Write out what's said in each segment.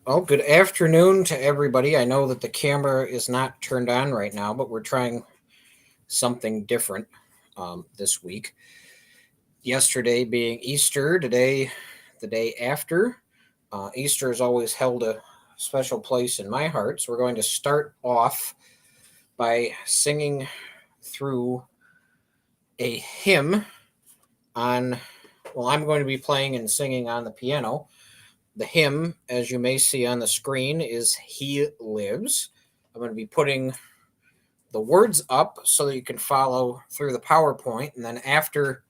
Well, good afternoon to everybody. I know that the camera is not turned on right now, but we're trying something different this week. Yesterday being Easter, today, the day after. Easter has always held a special place in my heart. So we're going to start off by singing through a hymn on, well, I'm going to be playing and singing on the piano. The hymn, as you may see on the screen, is He Lives. I'm going to be putting the words up so that you can follow through the PowerPoint, and then after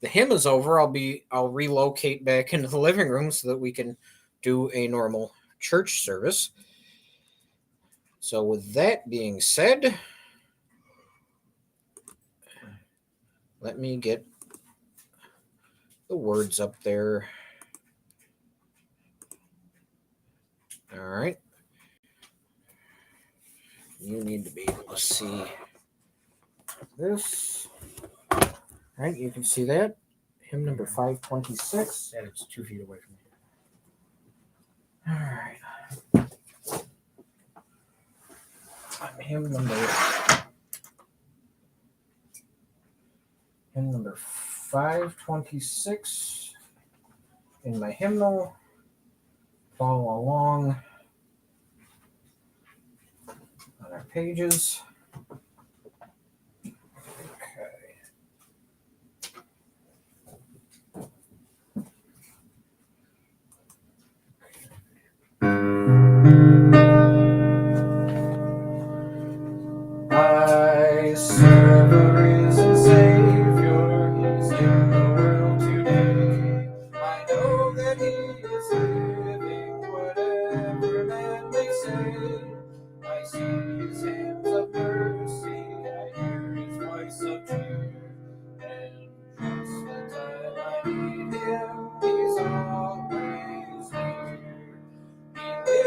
the hymn is over, I'll relocate back into the living room so that we can do a normal church service. So with that being said, let me get the words up there. All right. You need to be able to see this. All right, you can see that. Hymn number 526. And it's 2 feet away from me. All right. Hymn number 526 in my hymnal. Follow along on our pages. I serve a risen Savior, He's in the world today. I know that He is living, whatever man may say. I see His hands of mercy, I hear His voice of cheer. And just the time I need Him, He's always near. He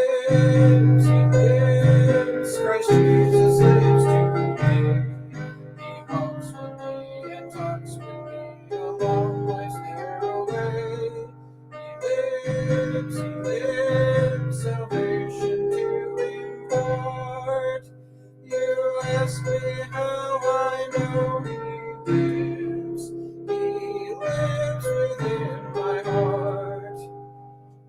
lives, Christ Jesus lives today. He walks with me and talks with me along life's narrow way. He lives, salvation to impart. You ask me how I know He lives. He lives within my heart.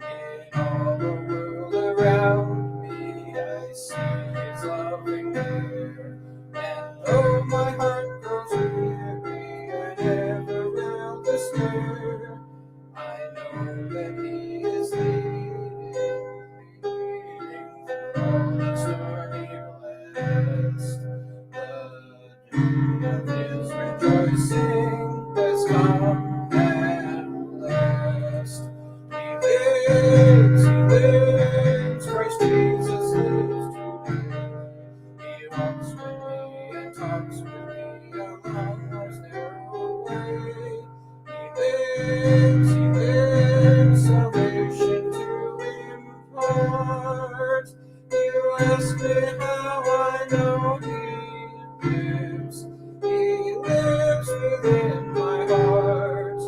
In all the world around me, I see His loving care. And though my heart grows weary, I never will despair. I know that He is leading through all the stormy blast. The day of His rejoicing has come at last. He lives, Christ Jesus lives today. He walks with me and talks with me along life's narrow way. He lives, salvation to impart. You ask me how I know He lives. He lives within my heart.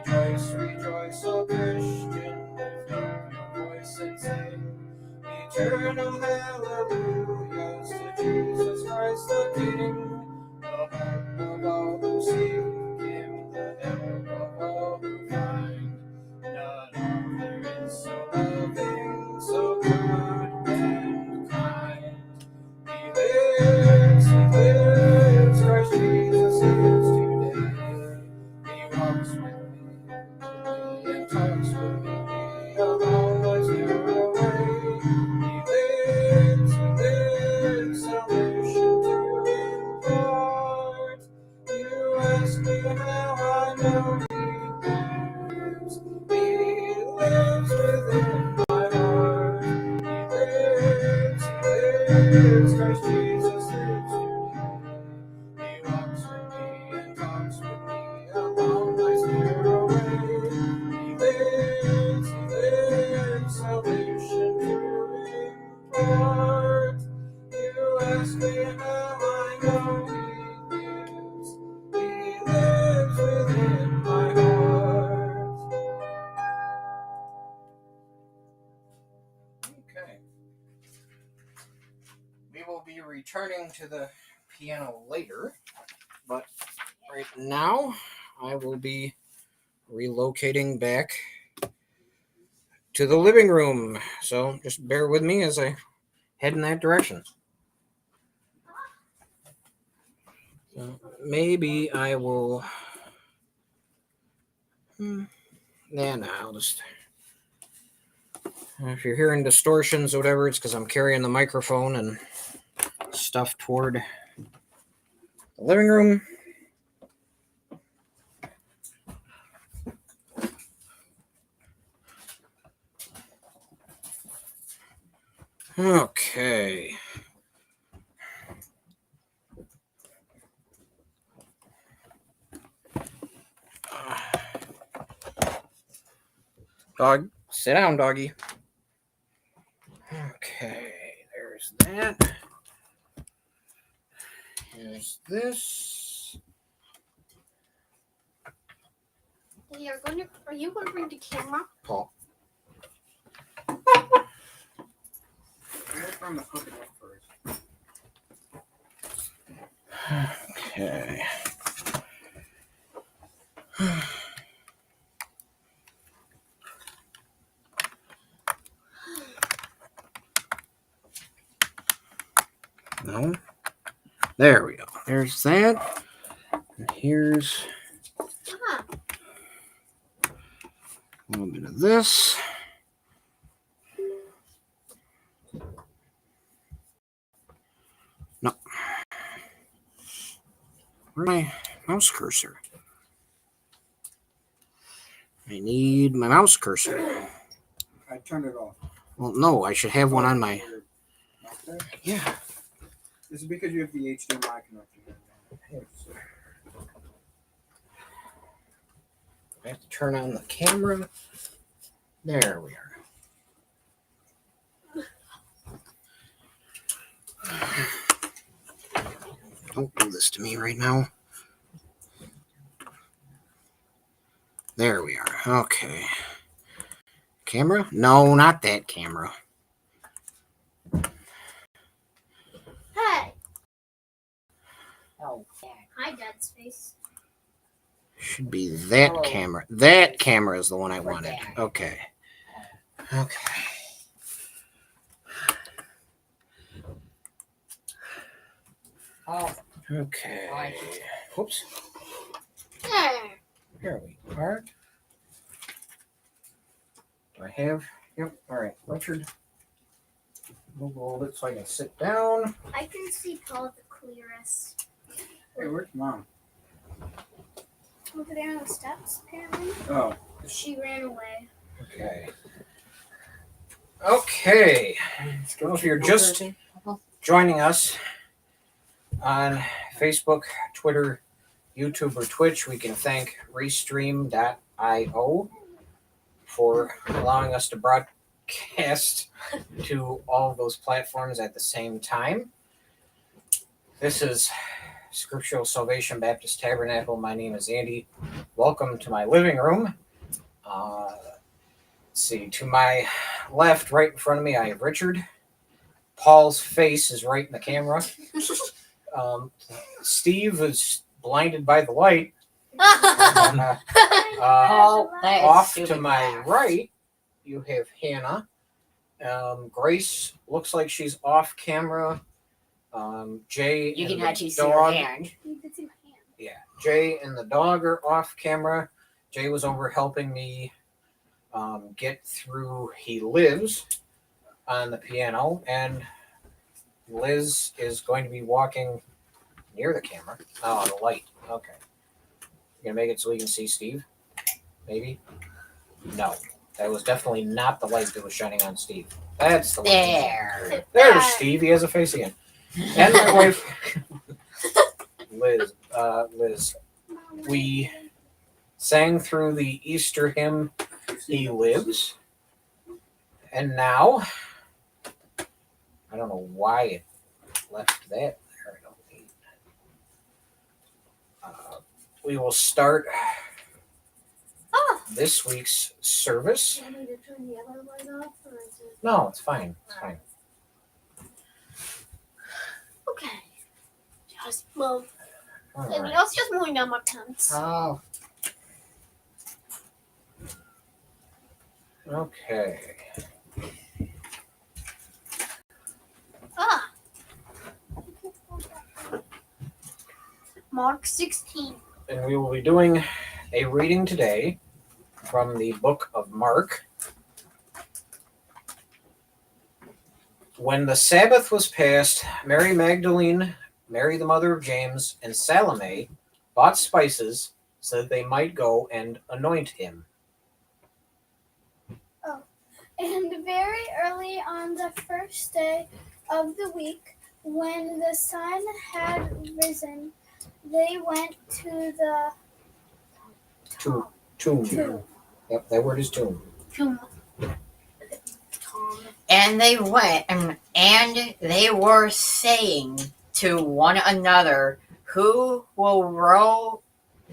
Rejoice, rejoice, O Christian, lift up your voice and sing eternal hallelujahs to Jesus Christ the King, the hope of all who seek Him, the help of all who find. Not all there is so loving, so good and kind. He lives, Christ Jesus lives today. He walks with me and talks with me along life's narrow way. He lives, salvation to impart. You ask me how I know He lives. He lives within my heart. He lives, Christ Jesus lives today. He walks with me and talks with me along life's narrow way. He lives, salvation to impart. You ask me how I know He lives. He lives within my heart. Okay. We will be returning to the piano later, but right now I will be relocating back to the living room. So just bear with me as I head in that direction. So maybe I will. No, I'll just. If you're hearing distortions or whatever, it's because I'm carrying the microphone and stuff toward the living room. Okay. Dog, sit down, doggy. Okay, there's that. Here's this. Are you going to bring the camera? Paul. From the cooking first. Okay. No. There we go. There's that. And here's a little bit of this. No. Where's my mouse cursor? I need my mouse cursor. I turned it off. Well, no, I should have one on my. Okay. Yeah. This is because you have the HDMI connection. I have to turn on the camera. There we are. Don't do this to me right now. There we are. Okay. Camera? No, not that camera. Hey! Oh, Hi, Dead Space. Should be that camera. That camera is the one I wanted. Okay. Okay. oh, Okay. Whoops. There. Here we are. Do I have? Yep. All right. Richard. Move a little bit so I can sit down. I can see Paul the clearest. Hey, where's Mom? Over there on the steps, apparently. Oh. She ran away. Okay. Okay. So if you're just joining us on Facebook, Twitter, YouTube, or Twitch, we can thank Restream.io for allowing us to broadcast to all of those platforms at the same time. This is Scriptural Salvation Baptist Tabernacle. My name is Andy. Welcome to my living room. Let's see, to my left, right in front of me, I have Richard. Paul's face is right in the camera. Steve is blinded by the light. Paul, that is Off stupid to my math. right, you have Hannah. Grace looks like she's off camera. Jay You and can the actually see her dog. hand. You can see my hand. Yeah, Jay and the dog are off camera. Jay was over helping me get through He Lives on the piano, and Liz is going to be walking near the camera. Oh, the light. Okay. You're going to make it so we can see Steve? Maybe? No. That was definitely not the light that was shining on Steve. That's the light. There. There's Steve. He has a face again. And my wife, Liz. Liz. We sang through the Easter hymn, He Lives. And now, I don't know why it left that there. We will start this week's service. Do you want me to turn the other light off, or is it No, it's fine. It's fine. okay? Just move. All I right. was just moving down my pants. Oh. Okay. Ah. Mark 16. And we will be doing a reading today from the book of Mark. When the Sabbath was past, Mary Magdalene, Mary the mother of James, and Salome bought spices so that they might go and anoint him. And very early on the first day of the week, when the sun had risen, they went to the Tomb. tomb. Yep, that word is tomb. Tom. And they went, and they were saying to one another, "Who will roll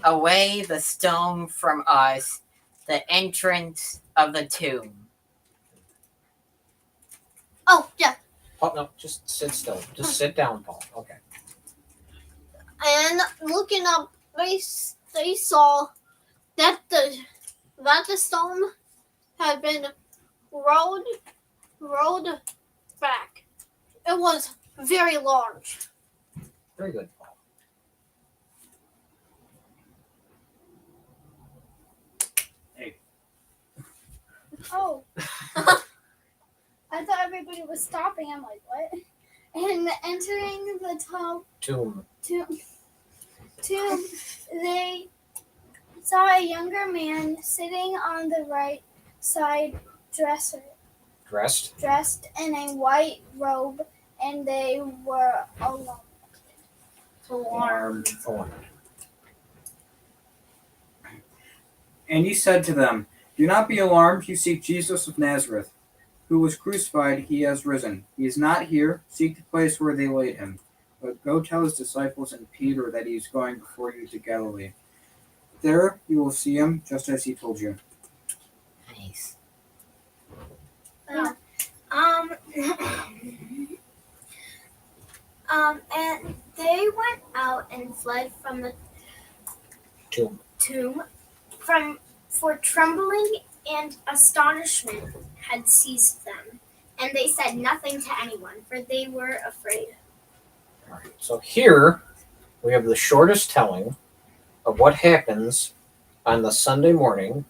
away the stone from us, the entrance of the tomb?" Oh, yeah. Oh, no, just sit still. Just sit down, Paul. Okay. And looking up, they saw that the stone had been rolled back. It was very large. Very good, Paul. Oh. I thought everybody was stopping. I'm like, what? And entering the Tomb. tomb, they saw a younger man sitting on the right side, dressed Dressed. in a white robe, and they were alone. Alarmed. Alarmed. And he said to them, "Do not be alarmed. You seek Jesus of Nazareth, who was crucified. He has risen. He is not here. Seek the place where they laid him. But go tell his disciples and Peter that he is going before you to Galilee. There you will see him, just as he told you." Nice. And they went out and fled from the Tomb. tomb, for trembling and astonishment had seized them, and they said nothing to anyone, for they were afraid. All right. So here we have the shortest telling of what happens on the Sunday morning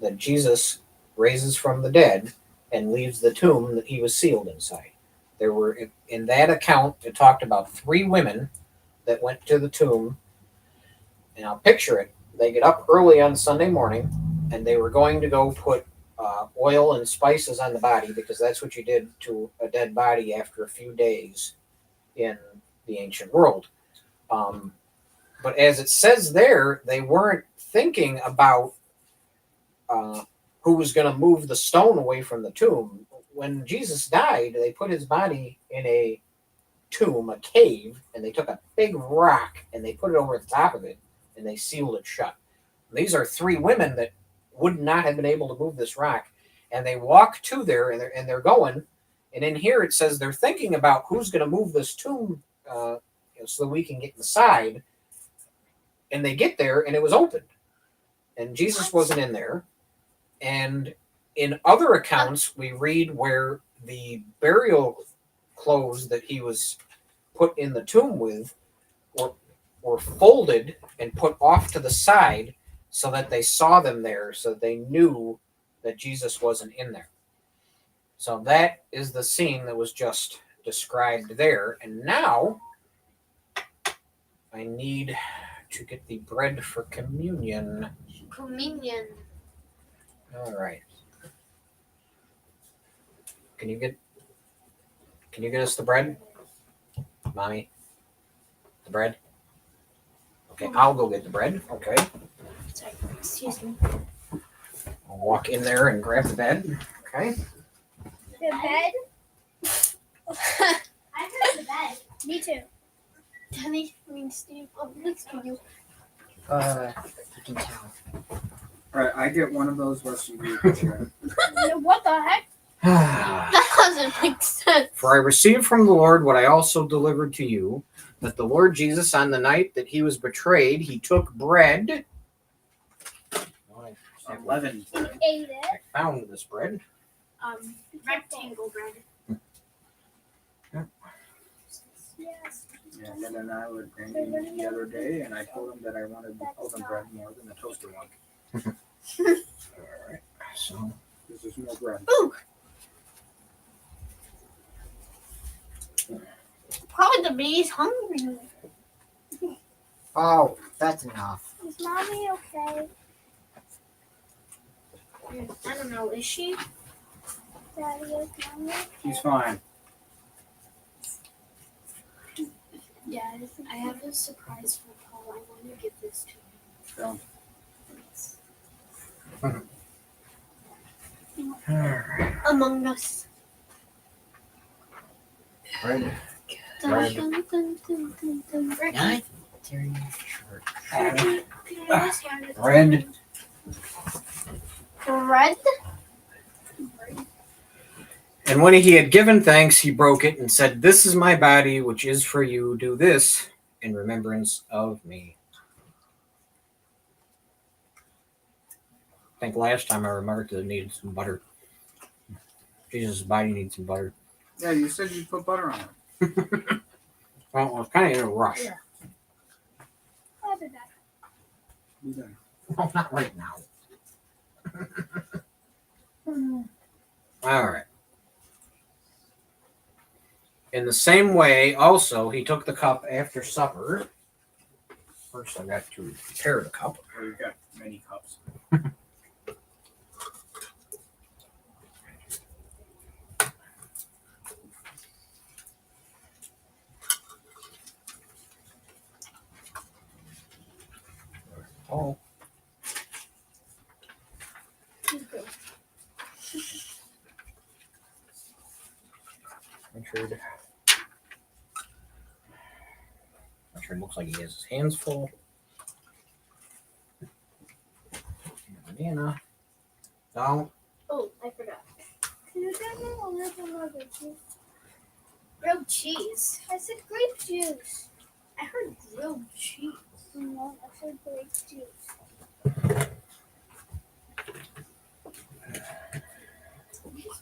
that Jesus raises from the dead and leaves the tomb that he was sealed inside. There were, in that account, it talked about 3 women that went to the tomb. And I'll picture it. They get up early on Sunday morning, and they were going to go put oil and spices on the body, because that's what you did to a dead body after a few days in the ancient world. But as it says there, they weren't thinking about who was going to move the stone away from the tomb. When Jesus died, they put his body in a tomb, a cave, and they took a big rock and they put it over the top of it and they sealed it shut. And these are 3 women that would not have been able to move this rock, and they walk to there, and they're going. And in here it says they're thinking about who's going to move this tomb so that we can get inside. And they get there, and it was opened, and Jesus wasn't in there. And in other accounts, we read where the burial clothes that he was put in the tomb with were folded and put off to the side so that they saw them there, so that they knew that Jesus wasn't in there. So that is the scene that was just described there. And now I need to get the bread for communion. Communion. All right. Can you get us the bread, Mommy? The bread? Okay, I'll go get the bread. Okay. Sorry, excuse me. I'll walk in there and grab the bed. Okay. The bed? I heard the bed. Me too. Daddy, I mean Steve, next to you. You can tell. All right, I get one of those. Rest of you get your- What the heck? That doesn't make sense. For I received from the Lord what I also delivered to you, that the Lord Jesus, on the night that he was betrayed, he took bread. Unleavened bread. Ate it. I found this bread. Rectangle bread. Yes. Yeah, and then I was drinking the other day, and I told him that I wanted the oven bread more than the toaster one. All right. So Because there's more bread. Probably the baby's hungry. Oh, that's enough. Is mommy okay? I don't know. Is she? Daddy, is mommy okay? She's fine. Dad, I have a surprise for Paul. I want to give this to him. Don't. all right. Among Us. Bread. Dun, Bread. dun, dun, dun, dun, dun. Not during church. Can I just hand it to Bread. him? Bread? And when he had given thanks, he broke it and said, "This is my body, which is for you. Do this in remembrance of me." I think last time I remarked that it needed some butter. Jesus' body needs some butter. Yeah, you said you'd put butter on it. Well, I was kind of in a rush. I'll be back. Be done. No, not right now. All right. In the same way, also, he took the cup after supper. First, I got to prepare the cup. Well, you've got many cups. Oh. Richard. Richard looks like he has his hands full. Banana. No. Oh, I forgot. Can you get me a little more juice? Grilled cheese. I said grape juice. I heard grilled cheese. No, I said grape juice.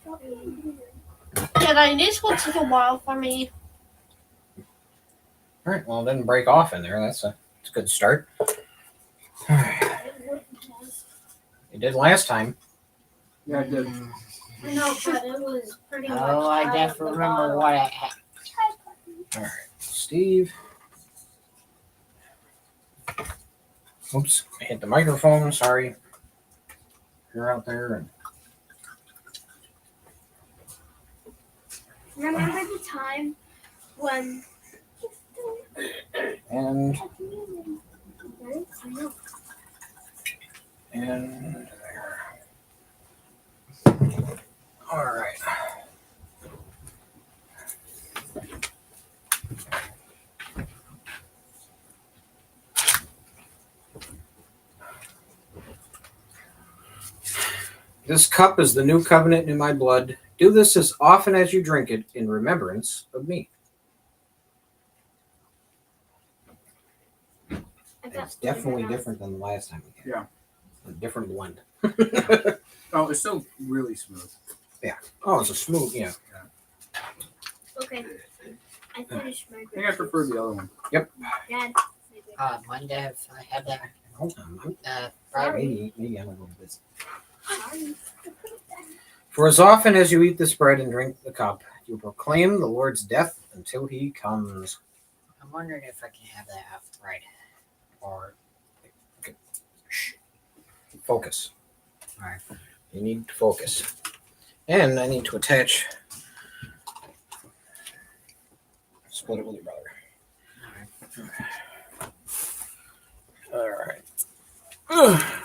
Stop being weird. Yeah, this will take a while for me. All right. Well, it didn't break off in there. That's a good start. All right. It did last time. Yeah, I did. No, but it was pretty much. Oh, I out of definitely the remember bottle. what I had. All right. Steve. Oops. I hit the microphone. Sorry. You're out there. And Remember the time when? and I know. and there. All right. This cup is the new covenant in my blood. Do this as often as you drink it in remembrance of me. It's definitely different than the last time we had. Yeah. A different blend. Oh, it's still really smooth. Oh, it's a smooth, yeah. Okay. I finished my. I think I prefer the other one. Dad. Monday, if I had that. Hold on. Friday. Maybe I'm a little busy. Sorry. For as often as you eat this bread and drink the cup, you proclaim the Lord's death until he comes. I'm wondering if I can have that after Friday. Or, Shh. Focus. all right. You need to focus. And I need to attach. Split it with your brother. All right. Ugh.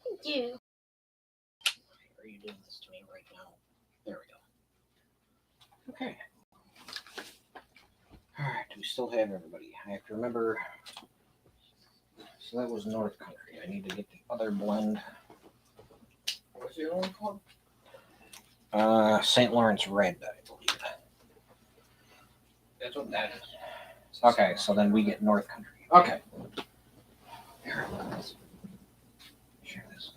Thank you. Are you doing this to me right now? There we go. Okay. we still have everybody? I have to remember. So that was North Country. I need to get the other blend. What's the other one called? St. Lawrence Red, I believe. That's what that is. Okay, so then we get North Country. Okay. Here, let's share this.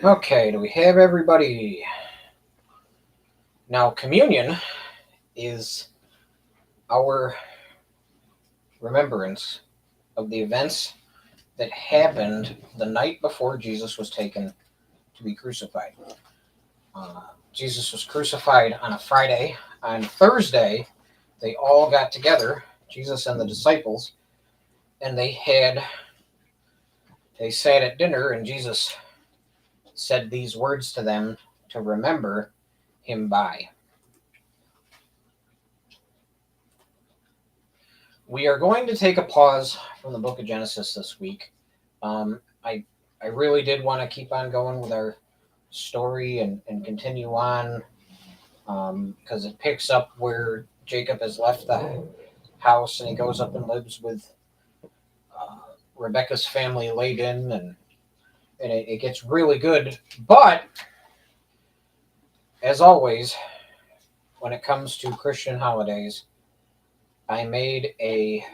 Okay, do we have everybody? Now, communion is our remembrance of the events that happened the night before Jesus was taken to be crucified. Jesus was crucified on a Friday. On Thursday, they all got together, Jesus and the disciples, and they sat at dinner, and Jesus said these words to them to remember him by. We are going to take a pause from the book of Genesis this week. I really did want to keep on going with our story and continue on because it picks up where Jacob has left the house and he goes up and lives with Rebecca's family, Laban, and it gets really good. But as always, when it comes to Christian holidays, I made a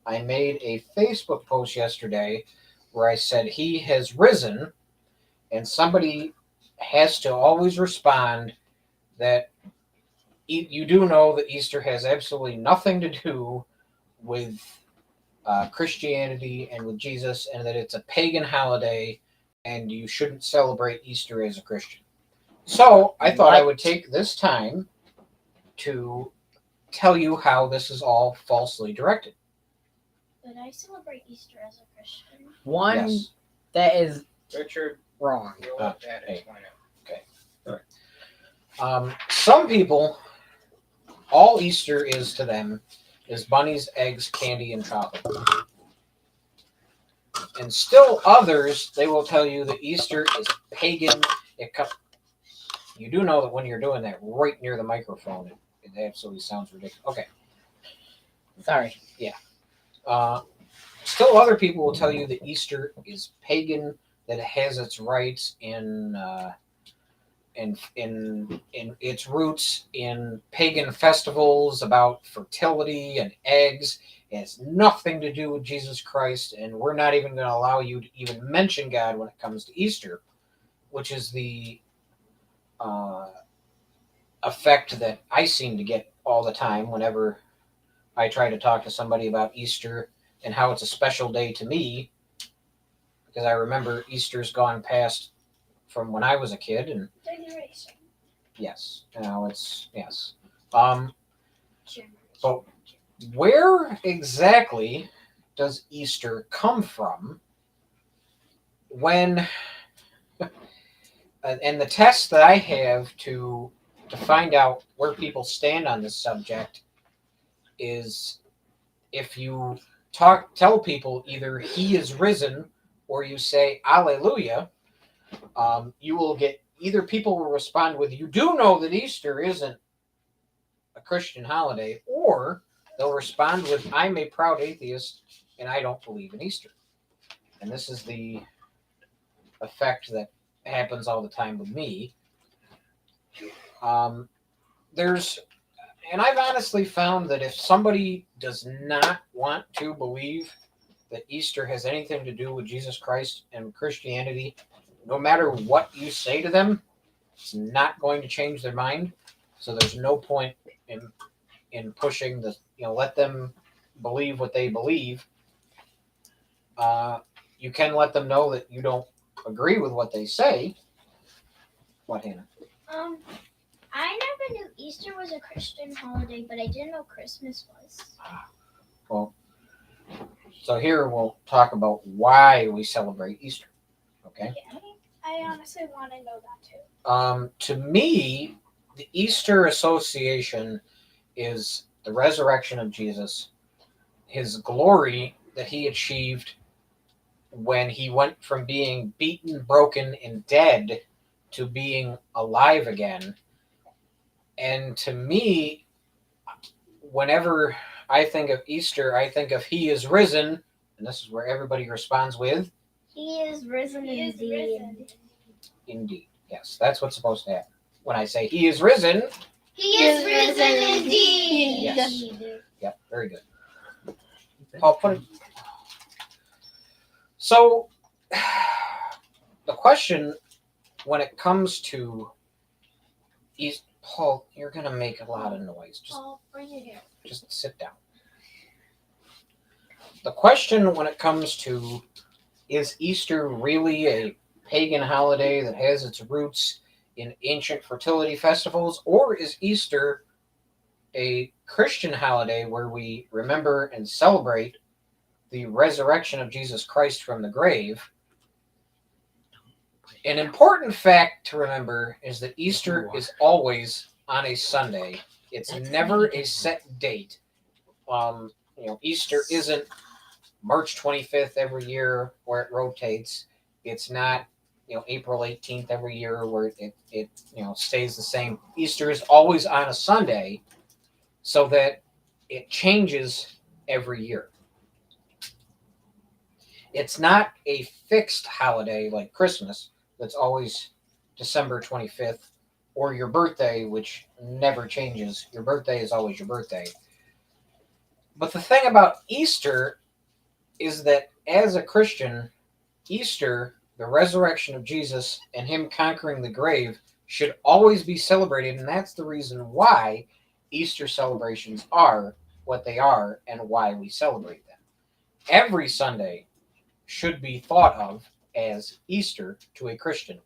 Facebook post yesterday where I said he has risen, and somebody has to always respond that you do know that Easter has absolutely nothing to do with Christianity and with Jesus, and that it's a pagan holiday and you shouldn't celebrate Easter as a Christian. So I thought I would take this time to tell you how this is all falsely directed. But I celebrate Easter as a Christian. One Yes. that is Richard, wrong. you'll let that hey. explain it. Some people, all Easter is to them is bunnies, eggs, candy, and chocolate. And still others, they will tell you that Easter is pagan. You do know that when you're doing that right near the microphone, it absolutely sounds ridiculous. Okay. Sorry. Still other people will tell you that Easter is pagan, that it has its rights in its roots in pagan festivals about fertility and eggs. It has nothing to do with Jesus Christ, and we're not even going to allow you to even mention God when it comes to Easter, which is the effect that I seem to get all the time whenever I try to talk to somebody about Easter and how it's a special day to me, because I remember Easter's gone past from when I was a kid, and Generation. yes, yes. But where exactly does Easter come from? When and the test that I have to find out where people stand on this subject is if you tell people either he is risen or you say Alleluia, you will get either people will respond with you do know that Easter isn't a Christian holiday, or they'll respond with I'm a proud atheist and I don't believe in Easter. And this is the effect that happens all the time with me. And I've honestly found that if somebody does not want to believe that Easter has anything to do with Jesus Christ and Christianity, no matter what you say to them, it's not going to change their mind. So there's no point in pushing let them believe what they believe. You can let them know that you don't agree with what they say. What, Hannah? I never knew Easter was a Christian holiday, but I didn't know Christmas was. Well, so here we'll talk about why we celebrate Easter. Okay. Yeah, I honestly want to know that too. To me, the Easter association is the resurrection of Jesus, his glory that he achieved when he went from being beaten, broken, and dead to being alive again. And to me, whenever I think of Easter, I think of He is risen, and this is where everybody responds with, He is risen indeed. indeed. Yes, that's what's supposed to happen. When I say He is risen, He is risen indeed. Yes. Yep, very good. I'll put it. So, the question when it comes to East, Paul, you're gonna make a lot of noise. I'll bring it here. Just sit down. The question when it comes to is Easter really a pagan holiday that has its roots in ancient fertility festivals, or is Easter a Christian holiday where we remember and celebrate the resurrection of Jesus Christ from the grave? An important fact to remember is that Easter is always on a Sunday. It's never a set date. Easter isn't March 25th every year where it rotates. It's not, April 18th every year where it stays the same. Easter is always on a Sunday so that it changes every year. It's not a fixed holiday like Christmas that's always December 25th, or your birthday, which never changes. Your birthday is always your birthday. But the thing about Easter is that as a Christian, Easter, the resurrection of Jesus and Him conquering the grave, should always be celebrated. And that's the reason why Easter celebrations are what they are and why we celebrate them. Every Sunday should be thought of as Easter to a Christian.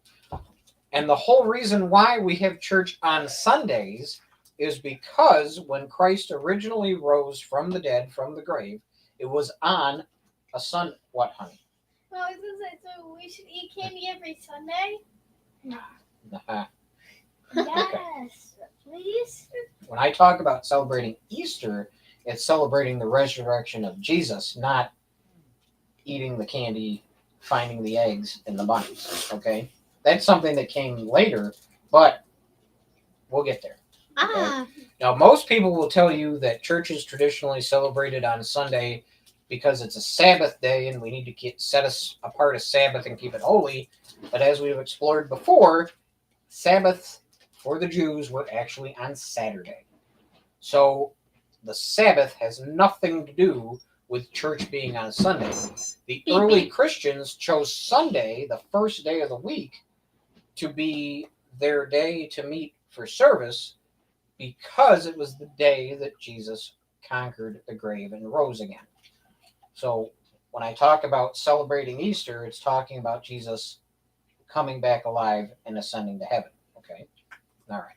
And the whole reason why we have church on Sundays is because when Christ originally rose from the dead, from the grave, it was on a Sunday. What, honey? Well, I was gonna say, so we should eat candy every Sunday? Yes, please. When I talk about celebrating Easter, it's celebrating the resurrection of Jesus, not eating the candy, finding the eggs in the bunnies. Okay? That's something that came later, but we'll get there. Okay? Now, most people will tell you that churches traditionally celebrated on Sunday because it's a Sabbath day and we need to set us apart a Sabbath and keep it holy. But as we've explored before, Sabbaths for the Jews were actually on Saturday. So the Sabbath has nothing to do with church being on Sunday. The early Christians chose Sunday, the first day of the week, to be their day to meet for service because it was the day that Jesus conquered the grave and rose again. So when I talk about celebrating Easter, it's talking about Jesus coming back alive and ascending to heaven. Okay? All right.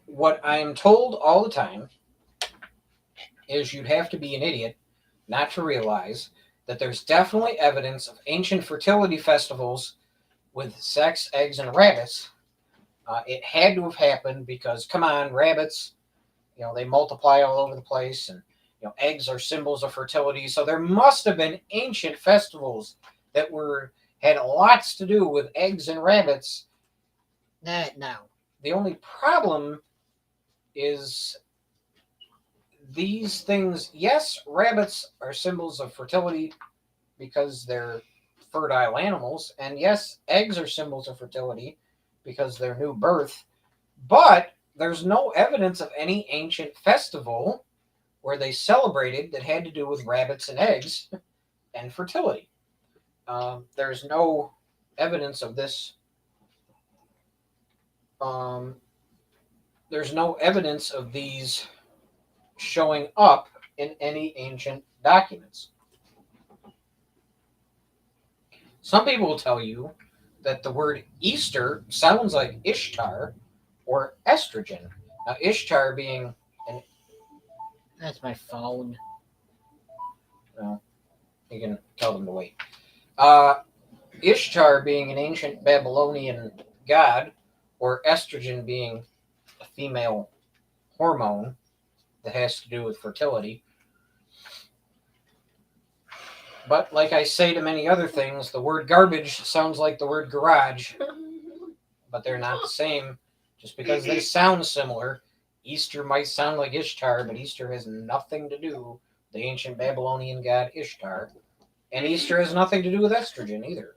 What I'm told all the time is you'd have to be an idiot not to realize that there's definitely evidence of ancient fertility festivals with sex, eggs, and rabbits. It had to have happened because, come on, rabbits, they multiply all over the place, and eggs are symbols of fertility. So there must have been ancient festivals that had lots to do with eggs and rabbits. No. The only problem is these things. Yes, rabbits are symbols of fertility because they're fertile animals, and yes, eggs are symbols of fertility because they're new birth. But there's no evidence of any ancient festival where they celebrated that had to do with rabbits and eggs and fertility. There's no evidence of this. There's no evidence of these showing up in any ancient documents. Some people will tell you that the word Easter sounds like Ishtar or estrogen. Now, Ishtar being That's my phone. Well, you can tell them to wait. Ishtar being an ancient Babylonian god, or estrogen being a female hormone that has to do with fertility. But like I say to many other things, the word garbage sounds like the word garage, but they're not the same. Just because they sound similar, Easter might sound like Ishtar, but Easter has nothing to do with the ancient Babylonian god Ishtar. And Easter has nothing to do with estrogen either.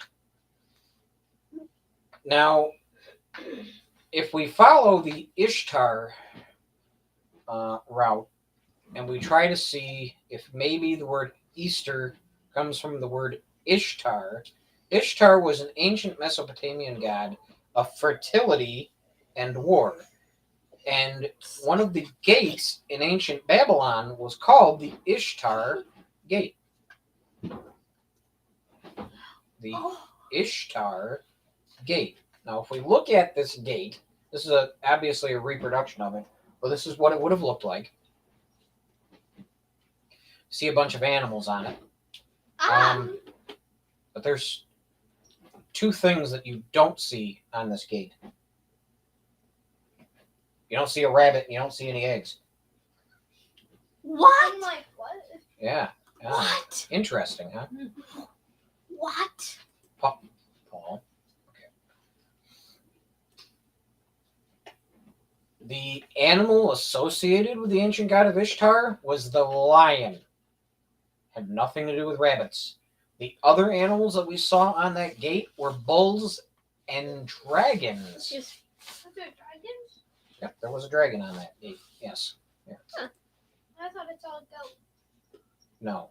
Now, if we follow the Ishtar route and we try to see if maybe the word Easter comes from the word Ishtar, Ishtar was an ancient Mesopotamian god of fertility and war. And one of the gates in ancient Babylon was called the Ishtar Gate. The Ishtar Gate. Now, if we look at this gate, this is obviously a reproduction of it, but this is what it would have looked like. See a bunch of animals on it. But there's two things that you don't see on this gate. You don't see a rabbit, and you don't see any eggs. What? I'm like, what? Yeah. What? Interesting, huh? What? Paul. Okay. The animal associated with the ancient god of Ishtar was the lion. Had nothing to do with rabbits. The other animals that we saw on that gate were bulls and dragons. Are there dragons? Yep, there was a dragon on that gate. Yes. Yeah. I thought it's all goat. No.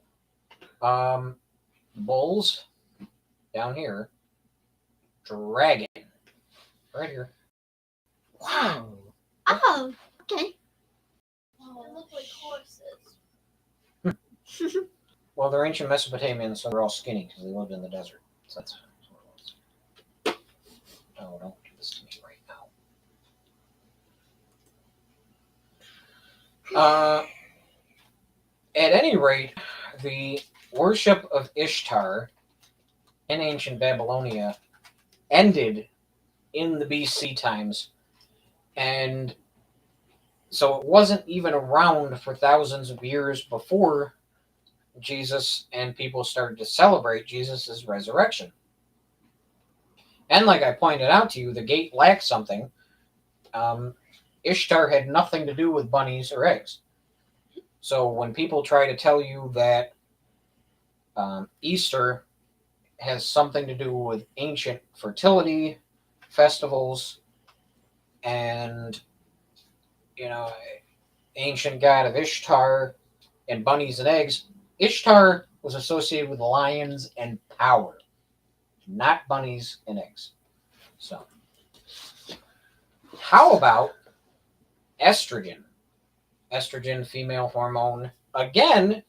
Bulls down here. Dragon right here. Wow. Oh, okay. They look like horses. Well, they're ancient Mesopotamians, so they're all skinny because they lived in the desert. So that's what it was. Oh, don't do this to me right now. At any rate, the worship of Ishtar in ancient Babylonia ended in the BC times. And so it wasn't even around for thousands of years before Jesus and people started to celebrate Jesus' resurrection. And like I pointed out to you, the gate lacked something. Ishtar had nothing to do with bunnies or eggs. So when people try to tell you that Easter has something to do with ancient fertility festivals and, ancient god of Ishtar and bunnies and eggs, Ishtar was associated with lions and power, not bunnies and eggs. So, how about estrogen? Estrogen, female hormone. Again,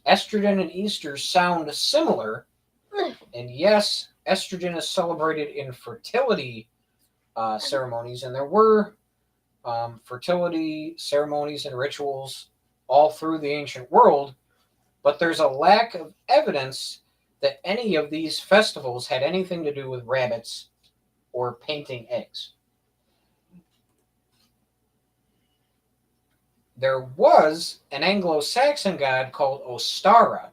estrogen and Easter sound similar. And yes, estrogen is celebrated in fertility ceremonies, and there were fertility ceremonies and rituals all through the ancient world, but there's a lack of evidence that any of these festivals had anything to do with rabbits or painting eggs. There was an Anglo-Saxon god called Ostara,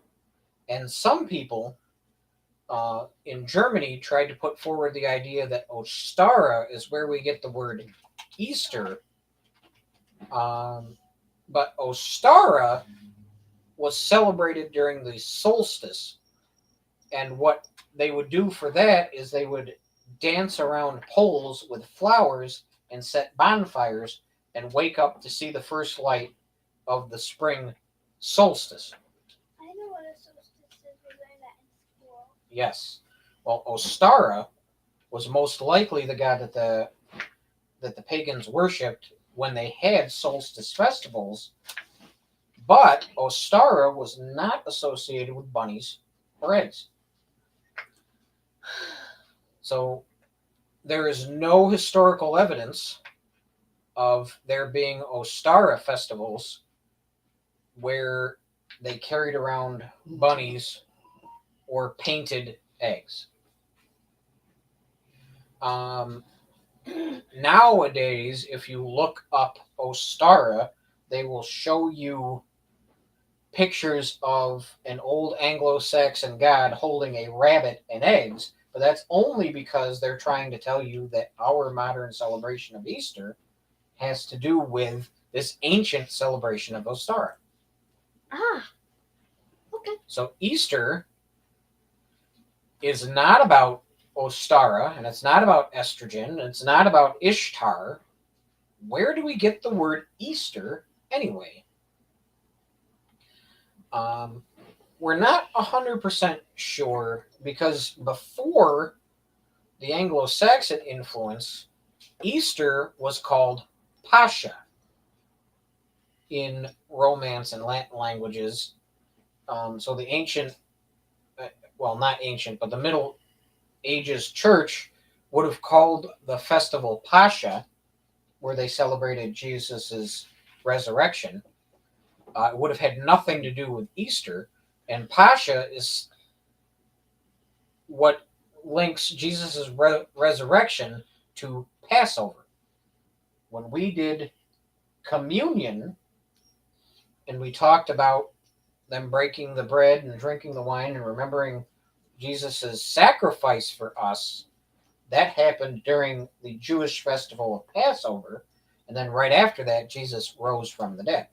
and some people in Germany tried to put forward the idea that Ostara is where we get the word Easter. But Ostara was celebrated during the solstice. And what they would do for that is they would dance around poles with flowers and set bonfires and wake up to see the first light of the spring solstice. I know what a solstice is. We learned that in school. Yes. Well, Ostara was most likely the god that the pagans worshipped when they had solstice festivals, but Ostara was not associated with bunnies or eggs. So there is no historical evidence of there being Ostara festivals where they carried around bunnies or painted eggs. Nowadays, if you look up Ostara, they will show you pictures of an old Anglo-Saxon god holding a rabbit and eggs, but that's only because they're trying to tell you that our modern celebration of Easter has to do with this ancient celebration of Ostara. Ah. Okay. So Easter is not about Ostara, and it's not about estrogen, and it's not about Ishtar. Where do we get the word Easter anyway? We're not 100% sure, because before the Anglo-Saxon influence, Easter was called Pascha in Romance and Latin languages. So the ancient, well, not ancient, but the Middle Ages church would have called the festival Pascha, where they celebrated Jesus's resurrection. It would have had nothing to do with Easter, and Pascha is what links Jesus's resurrection to Passover. When we did communion, and we talked about them breaking the bread and drinking the wine and remembering Jesus's sacrifice for us, that happened during the Jewish festival of Passover, and then right after that, Jesus rose from the dead.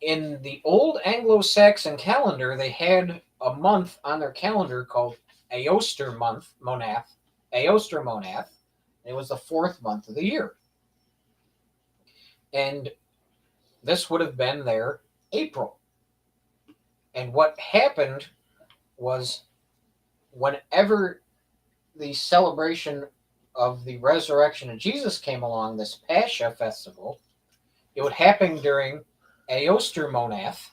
In the old Anglo-Saxon calendar, they had a month on their calendar called Aoster Monath. It was the 4th month of the year. And this would have been their April. And what happened was, whenever the celebration of the resurrection of Jesus came along, this Pascha festival, it would happen during Aoster Monath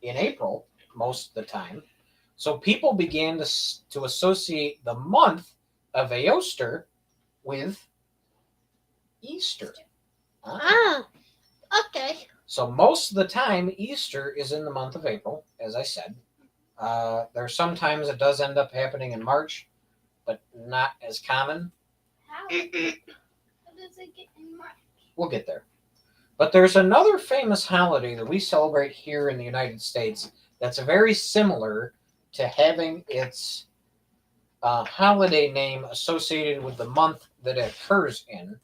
in April most of the time. So people began to associate the month of Aoster with Easter. Ah. Okay. So most of the time, Easter is in the month of April, as I said. There's sometimes it does end up happening in March, but not as common. How does it get in March? We'll get there. But there's another famous holiday that we celebrate here in the United States that's very similar to having its holiday name associated with the month that it occurs in.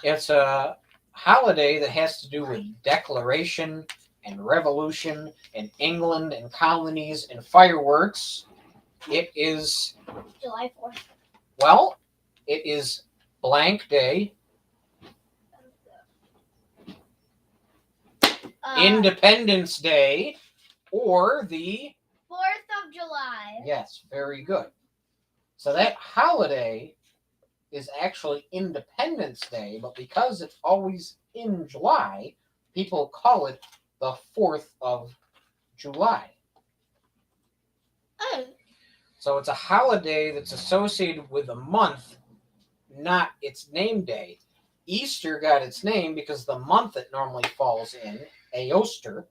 It's a holiday that has to do with declaration and revolution and England and colonies and fireworks. It is, July 4th. well, it is blank day, Independence Day, or the 4th of July. Yes, very good. So that holiday is actually Independence Day, but because it's always in July, people call it the 4th of July. Oh. So it's a holiday that's associated with a month, not its name day. Easter got its name because the month it normally falls in, Aoster,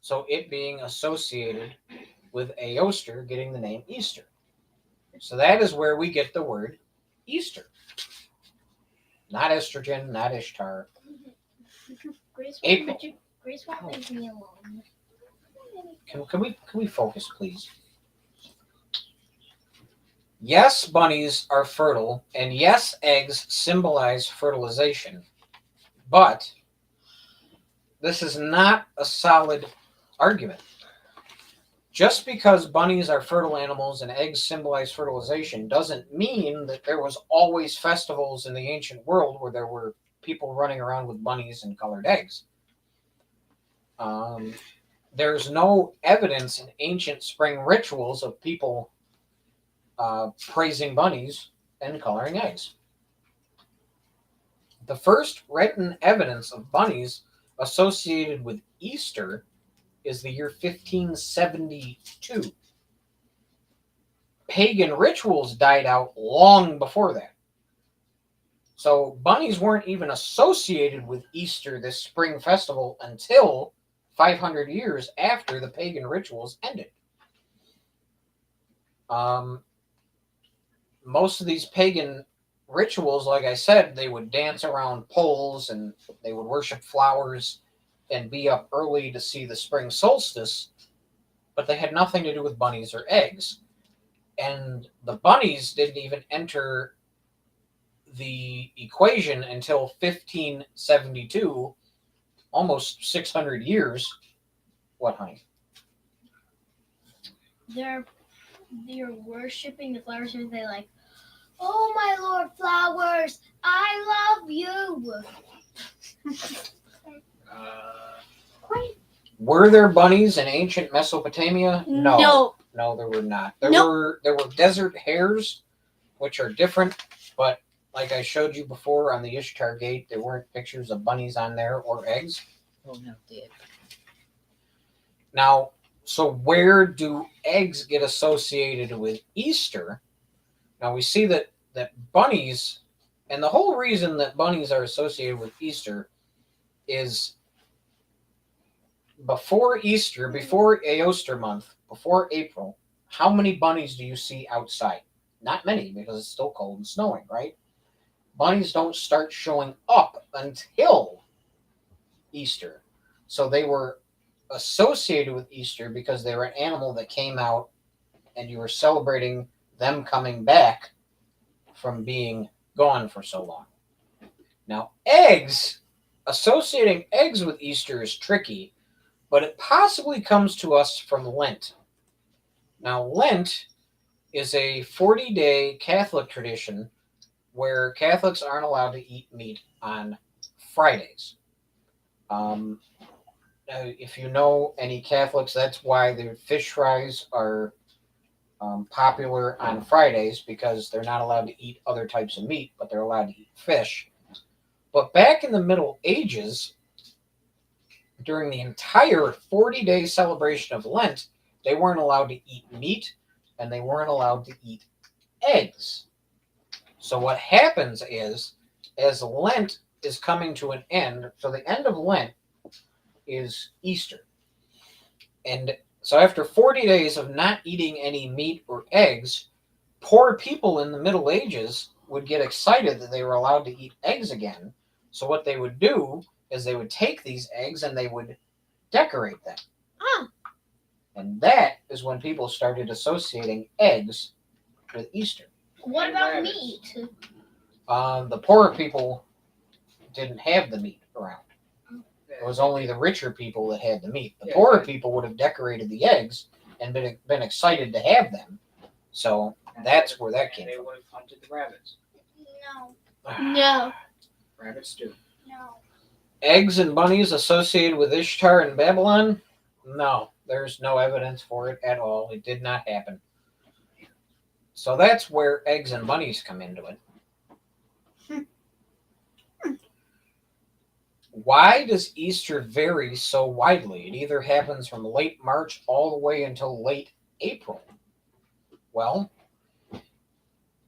so it being associated with Aoster getting the name Easter. So that is where we get the word Easter. Not estrogen, not Ishtar. Grace April. Grace won't leave me alone. Can we focus, please? Yes, bunnies are fertile, and yes, eggs symbolize fertilization. But this is not a solid argument. Just because bunnies are fertile animals and eggs symbolize fertilization doesn't mean that there was always festivals in the ancient world where there were people running around with bunnies and colored eggs. There's no evidence in ancient spring rituals of people praising bunnies and coloring eggs. The first written evidence of bunnies associated with Easter is the year 1572. Pagan rituals died out long before that. So bunnies weren't even associated with Easter, this spring festival, until 500 years after the pagan rituals ended. Most of these pagan rituals, like I said, they would dance around poles and they would worship flowers and be up early to see the spring solstice, but they had nothing to do with bunnies or eggs. And the bunnies didn't even enter the equation until 1572, almost 600 years. What, honey? They're worshiping the flowers, and they're like, "Oh my Lord, flowers, I love you." Were there bunnies in ancient Mesopotamia? No, there were not. There were desert hares, which are different, but like I showed you before on the Ishtar Gate, there weren't pictures of bunnies on there or eggs. Oh no, dear. Now, so where do eggs get associated with Easter? Now we see that bunnies, and the whole reason that bunnies are associated with Easter is before Easter, before Easter month, before April, how many bunnies do you see outside? Not many, because it's still cold and snowing, right? Bunnies don't start showing up until Easter. So they were associated with Easter because they were an animal that came out and you were celebrating them coming back from being gone for so long. Now, associating eggs with Easter is tricky, but it possibly comes to us from Lent. Now, Lent is a 40-day Catholic tradition where Catholics aren't allowed to eat meat on Fridays. If you know any Catholics, that's why the fish fries are popular on Fridays, because they're not allowed to eat other types of meat, but they're allowed to eat fish. But back in the Middle Ages, during the entire 40-day celebration of Lent, they weren't allowed to eat meat and they weren't allowed to eat eggs. So what happens is, as Lent is coming to an end, so the end of Lent is Easter. And so after 40 days of not eating any meat or eggs, poor people in the Middle Ages would get excited that they were allowed to eat eggs again. So what they would do is they would take these eggs and they would decorate them. And that is when people started associating eggs with Easter. What about meat? The poorer people didn't have the meat around. It was only the richer people that had the meat. The poorer people would have decorated the eggs and been excited to have them. So that's where that came They from. would have hunted the rabbits. No. Rabbits do. No. Eggs and bunnies associated with Ishtar and Babylon? No, there's no evidence for it at all. It did not happen. So that's where eggs and bunnies come into it. Why does Easter vary so widely? It either happens from late March all the way until late April. Well,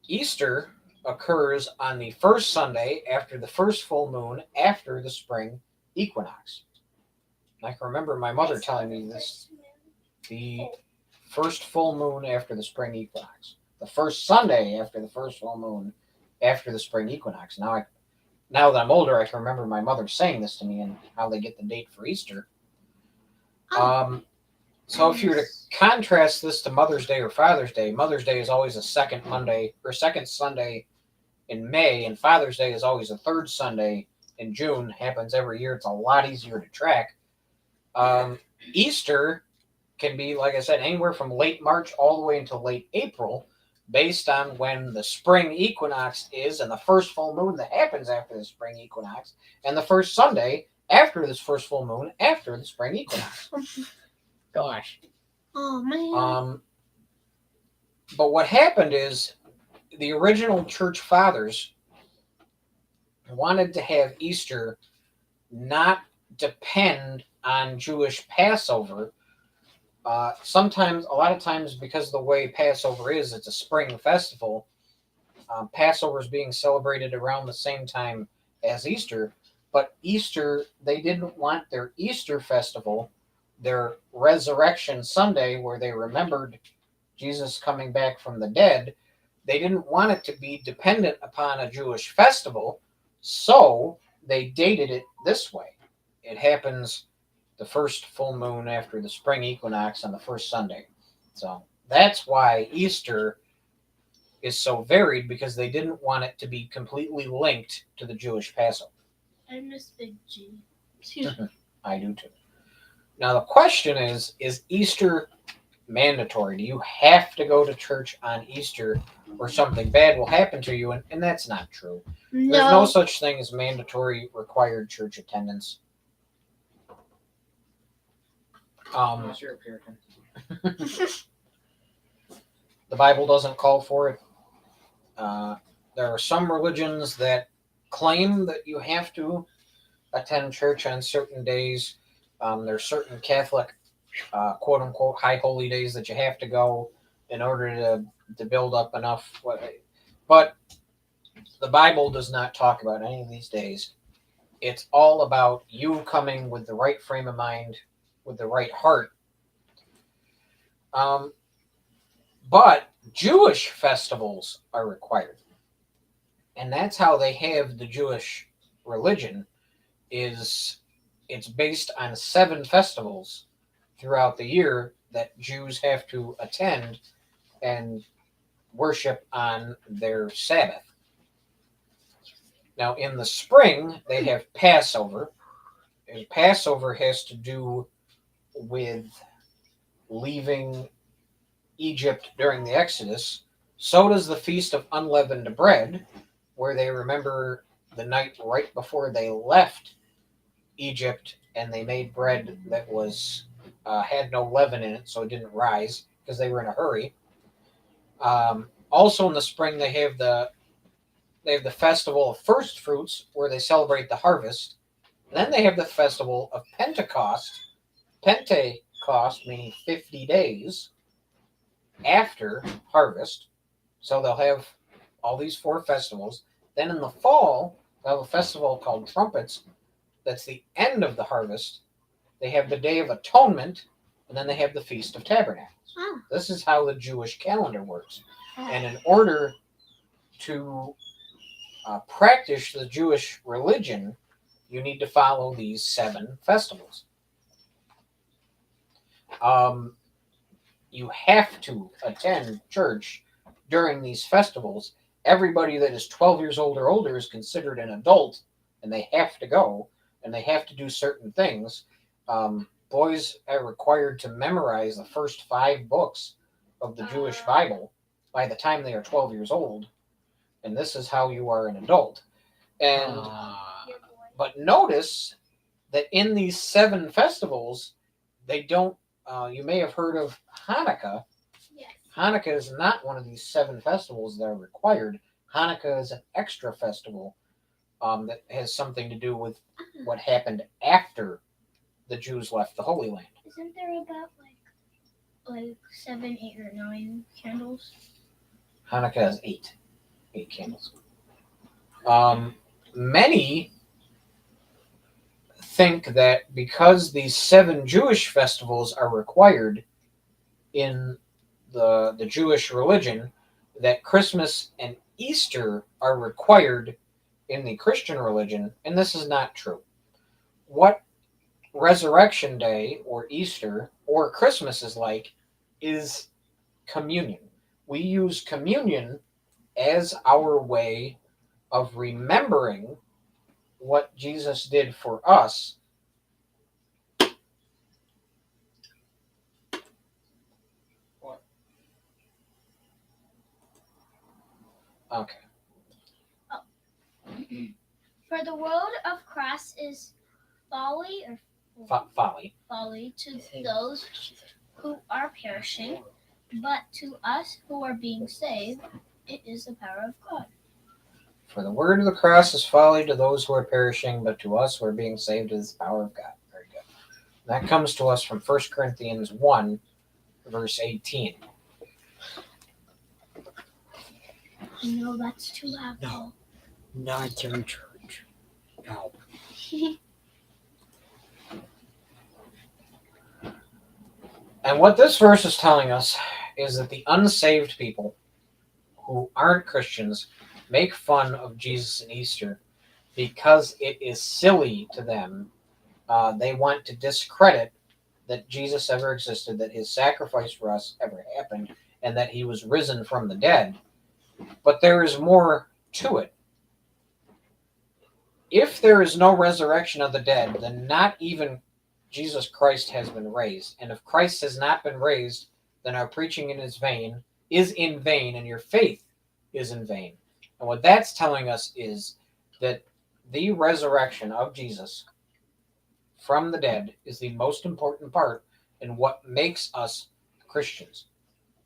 Easter occurs on the first Sunday after the first full moon after the spring equinox. I can remember my mother telling me this. The first full moon after the spring equinox. The first Sunday after the first full moon after the spring equinox. Now that I'm older, I can remember my mother saying this to me and how they get the date for Easter. So if you were to contrast this to Mother's Day or Father's Day is always a second Monday or second Sunday in May, and Father's Day is always a third Sunday in June. Happens every year. It's a lot easier to track. Easter can be, like I said, anywhere from late March all the way until late April, based on when the spring equinox is and the first full moon that happens after the spring equinox, and the first Sunday after this first full moon after the spring equinox. Gosh. Oh man. But what happened is the original church fathers wanted to have Easter not depend on Jewish Passover. A lot of times, because of the way Passover is, it's a spring festival. Passover is being celebrated around the same time as Easter. But Easter, they didn't want their Easter festival, their Resurrection Sunday, where they remembered Jesus coming back from the dead, they didn't want it to be dependent upon a Jewish festival, so they dated it this way. It happens the first full moon after the spring equinox on the first Sunday. So that's why Easter is so varied, because they didn't want it to be completely linked to the Jewish Passover. I miss Big G. Excuse me. I do too. Now the question is Easter mandatory? Do you have to go to church on Easter or something bad will happen to you? And that's not true. There's no such thing as mandatory required church attendance. Unless you're a Puritan. The Bible doesn't call for it. There are some religions that claim that you have to attend church on certain days. There's certain Catholic, quote unquote, high holy days that you have to go in order to build up enough. But the Bible does not talk about any of these days. It's all about you coming with the right frame of mind, with the right heart. But Jewish festivals are required. And that's how they have the Jewish religion. It's based on 7 festivals throughout the year that Jews have to attend and worship on their Sabbath. Now, in the spring, they have Passover. And Passover has to do with leaving Egypt during the Exodus. So does the Feast of Unleavened Bread, where they remember the night right before they left Egypt, and they made bread that was had no leaven in it, so it didn't rise because they were in a hurry. Also, in the spring, they have the festival of first fruits, where they celebrate the harvest. And then they have the festival of Pentecost. Pentecost meaning 50 days after harvest. So they'll have all these 4 festivals. Then in the fall, they'll have a festival called Trumpets. That's the end of the harvest. They have the Day of Atonement, and then they have the Feast of Tabernacles. Oh. This is how the Jewish calendar works. And in order to practice the Jewish religion, you need to follow these 7 festivals. You have to attend church during these festivals. Everybody that is 12 years old or older is considered an adult, and they have to go, and they have to do certain things. Boys are required to memorize the first 5 books of the Jewish Bible by the time they are 12 years old, and this is how you are an adult. And but notice that in these 7 festivals, they don't. You may have heard of Hanukkah. Yes. Hanukkah is not one of these 7 festivals that are required. Hanukkah is an extra festival that has something to do with what happened after the Jews left the Holy Land. Isn't there about like 7, 8, or 9 candles? Hanukkah has 8 candles. Many think that because these 7 Jewish festivals are required in the Jewish religion, that Christmas and Easter are required in the Christian religion, and this is not true. What Resurrection Day or Easter or Christmas is like is communion. We use communion as our way of remembering what Jesus did for us. What? Okay. For the word of Christ is folly or Folly. to those who are perishing, but to us who are being saved, it is the power of God. For the word of the cross is folly to those who are perishing, but to us who are being saved is the power of God. Very good. That comes to us from 1 Corinthians 1, verse 18. No, that's too loud. No. Not during church. No. And what this verse is telling us is that the unsaved people who aren't Christians make fun of Jesus and Easter because it is silly to them. They want to discredit that Jesus ever existed, that his sacrifice for us ever happened, and that he was risen from the dead. But there is more to it. If there is no resurrection of the dead, then not even Jesus Christ has been raised. And if Christ has not been raised, then our preaching is in vain, and your faith is in vain. And what that's telling us is that the resurrection of Jesus from the dead is the most important part in what makes us Christians.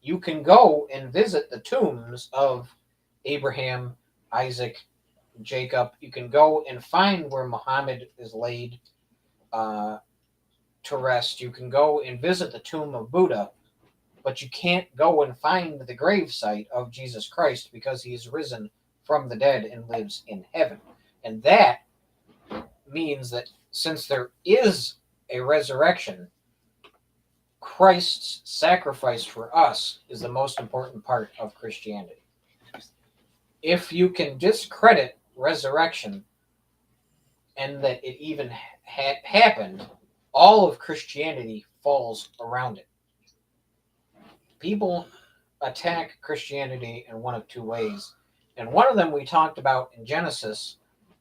You can go and visit the tombs of Abraham, Isaac, Jacob. You can go and find where Muhammad is laid to rest. You can go and visit the tomb of Buddha, but you can't go and find the gravesite of Jesus Christ because he is risen from the dead and lives in heaven. And that means that since there is a resurrection, Christ's sacrifice for us is the most important part of Christianity. If you can discredit resurrection and that it even happened, all of Christianity falls around it. People attack Christianity in one of two ways. And one of them we talked about in Genesis.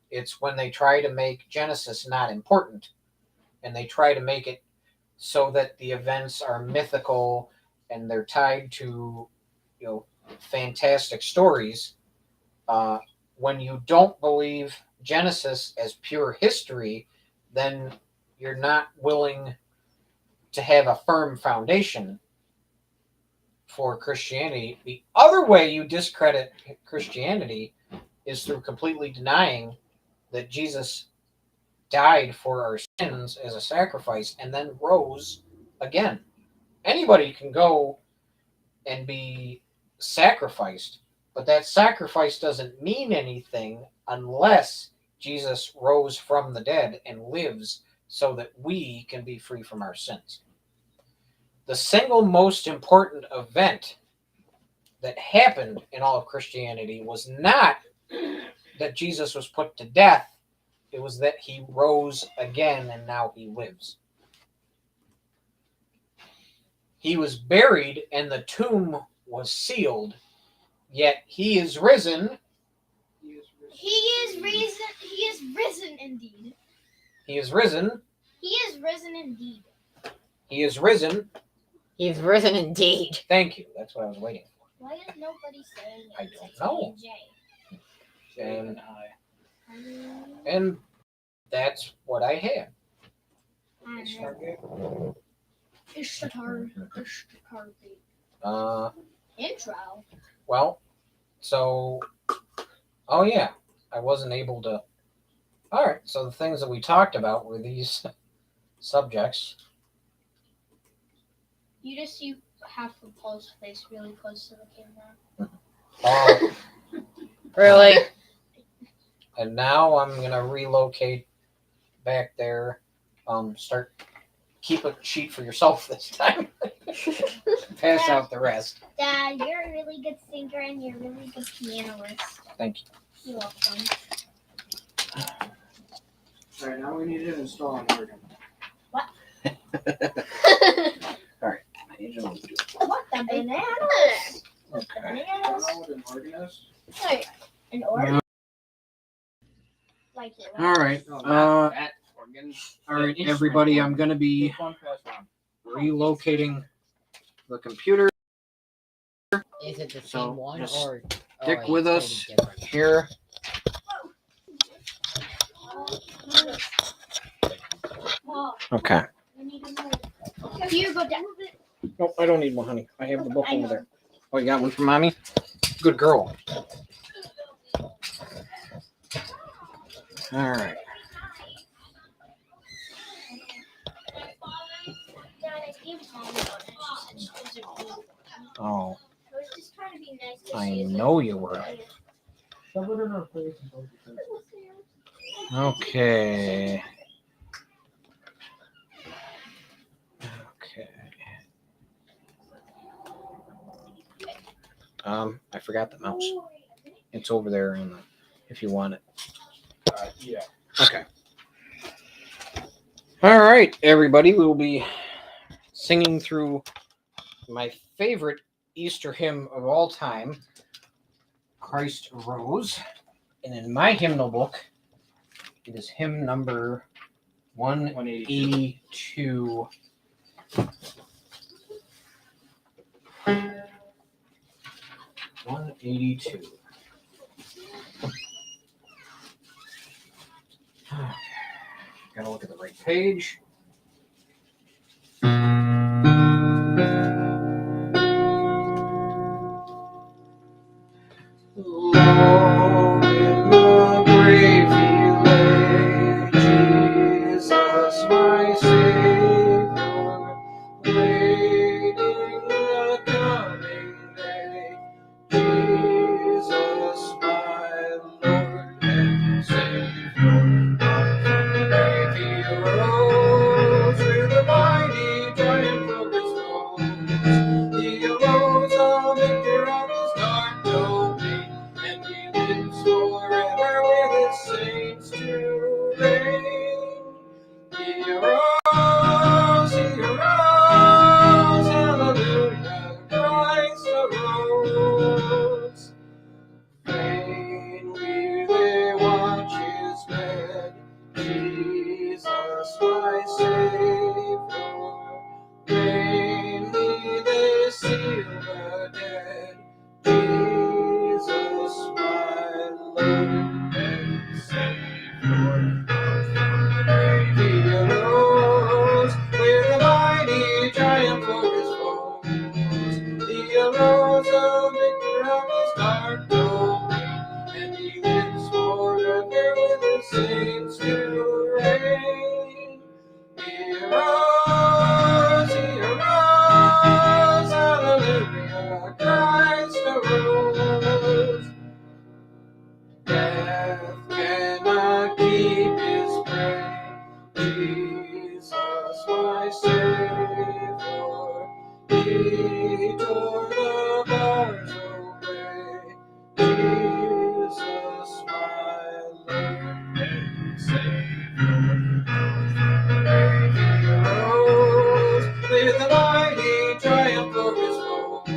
It's when they try to make Genesis not important, and they try to make it so that the events are mythical and they're tied to, fantastic stories. When you don't believe Genesis as pure history, then you're not willing to have a firm foundation for Christianity. The other way you discredit Christianity is through completely denying that Jesus died for our sins as a sacrifice and then rose again. Anybody can go and be sacrificed, but that sacrifice doesn't mean anything unless Jesus rose from the dead and lives so that we can be free from our sins. The single most important event that happened in all of Christianity was not that Jesus was put to death. It was that he rose again and now he lives. He was buried and the tomb was sealed, yet he is risen. He is risen indeed. He is risen. He is risen indeed. He is risen. He's risen indeed. Thank you. That's what I was waiting for. Why is nobody saying it? I don't know. J. And that's what I had. Ishtar. Intro. Well, so, oh yeah, I wasn't able to. All right, so the things that we talked about were these subjects. You have to pose face really close to the camera. Oh, Really? and now I'm gonna relocate back there. Keep a sheet for yourself this time. Pass out the rest. Dad, you're a really good singer and you're a really good pianist. Thank you. You're welcome. All right, now we need to install an organ. What? What the bananas? Okay. I don't know what an organ is. An organ? Like your All right. No, not that organ. All right, everybody. I'm gonna be Take one, pass one. relocating the computer. Is it the So, same one just or stick it's with gonna us be different? here. Okay. Here, go down. Nope, I don't need one, honey. I have the book over there. Oh, you got one from mommy? Good girl. All right. Dad, I gave Mom one. She said she was a Oh, I was just trying to be nice. 'Cause I she is know you were. Shove it in her face and poke your face. Okay. Okay. I forgot the mouse. It's over there on the, if you want it. Yeah. Okay. All right, everybody. We will be singing through my favorite Easter hymn of all time, Christ Arose. And in my hymnal book, it is hymn number 182. 182. Gotta look at the right page. Low in the grave he lay, Jesus my Savior, waiting the coming day. Jesus my Lord and Savior, from the grave he arose with a mighty triumph of his foes. He arose a victor of his dark domain, and he lives forever with his saints to reign. He arose, hallelujah, Christ arose. Vainly they watch his bed, Jesus my Savior. Vainly they seal the dead, Jesus my Lord and Savior. From the grave he arose with a mighty triumph over his foes. He arose a victor of his dark domain, and he lives forever with his saints to reign. He arose, hallelujah, Christ arose. Death cannot keep his prey, Jesus my Savior. He tore the bars away, Jesus my Lord and Savior. He arose with a mighty triumph over his foes.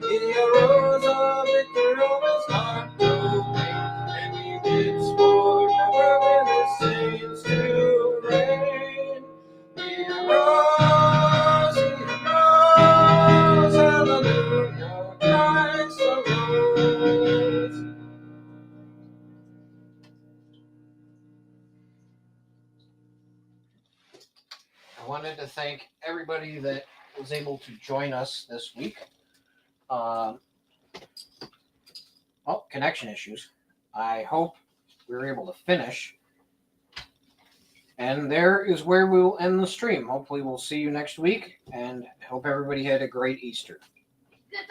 He arose a victor of his dark domain, and he lives forever with his saints to reign. He arose, hallelujah, Christ arose. I wanted to thank everybody that was able to join us this week. Connection issues. I hope we were able to finish. And there is where we'll end the stream. Hopefully we'll see you next week, and I hope everybody had a great Easter.